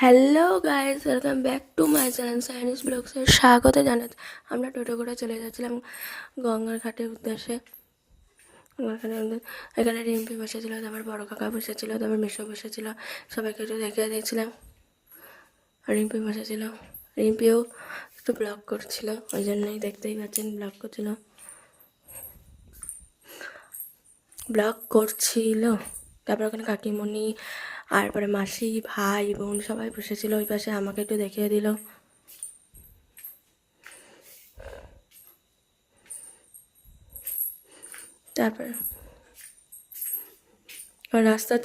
Hello guys, welcome back to my channel সাইনিস ব্লগসের স্বাগত জানাচ্ছি। আমরা টোটো করে চলে যাচ্ছিলাম গঙ্গার ঘাটের উদ্দেশ্যে। এখানে রিম্পি বসেছিল, তারপর বড় কাকা বসেছিল, তারপর মেশো বসেছিল, সবাইকে একটু দেখে দিয়েছিলাম। রিম্পি বসেছিল, রিম্পিও একটু ব্লগ করছিল, ওই জন্যই দেখতেই পাচ্ছেন ব্লগ করছিল। তারপর ওখানে কাকিমণি আর পরে মাসি, ভাই, বোন সবাই বসেছিল ওই পাশে, আমাকে একটু দেখিয়ে দিল। তারপরে রাস্তা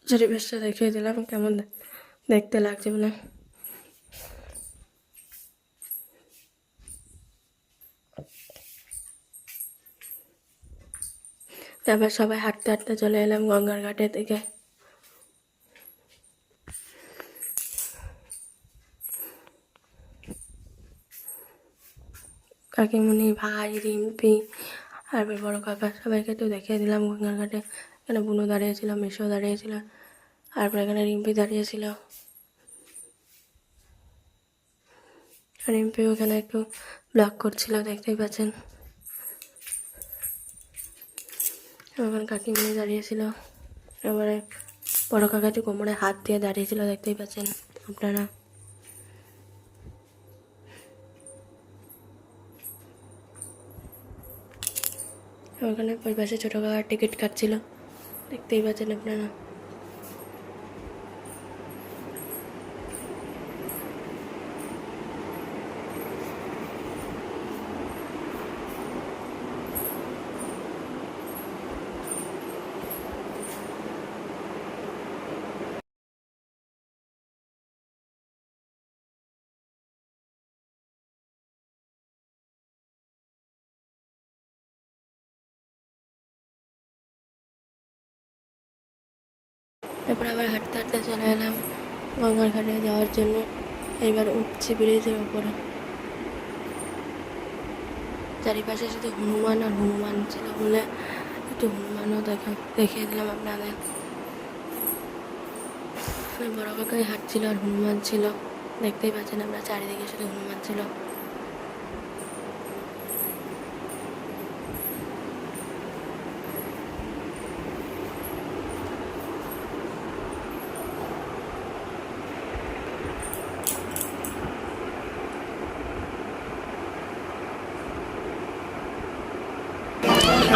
চারিপাশটা দেখিয়ে দিলাম কেমন দেখতে লাগছে বলে। তারপর সবাই হাঁটতে হাঁটতে চলে এলাম গঙ্গার ঘাটের দিকে। কাকিমণি, ভাই, রিম্পি আর বড় কাকা সবাইকে একটু দেখিয়ে দিলাম গঙ্গার ঘাটে। এখানে বুনো দাঁড়িয়েছিল, মেশো দাঁড়িয়েছিল, তারপর এখানে রিম্পি দাঁড়িয়েছিল। রিম্পিও এখানে একটু ব্লগ করছিল, দেখতেই পাচ্ছেন। ওখানে কাকিমণি দাঁড়িয়েছিল, এবারে বড় কাকাটি কোমরে হাত দিয়ে দাঁড়িয়েছিল, দেখতেই পাচ্ছেন আপনারা। ওখানে ওই পাশে ছোটো কাকার টিকিট কাটছিল, দেখতেই পাচ্ছেন আপনারা। তারপর আবার হাঁটতে হাঁটতে চলে এলাম গঙ্গার ঘাটে যাওয়ার জন্য। এইবার উঠছি ব্রিজের ওপরে। চারিপাশে শুধু হনুমান আর হনুমান ছিল বলে একটু হনুমানও দেখিয়ে দিলাম আপনাদের। বড় কাকাই হাঁটছিল আর হনুমান ছিল, দেখতেই পাচ্ছেন আমরা, চারিদিকে শুধু হনুমান ছিল।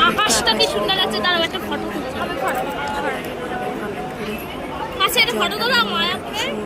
আকাশটা কি সুন্দর লাগছে, তার একটা ফটো তুলছি। আচ্ছা, এটা ফটো তোলা মায়া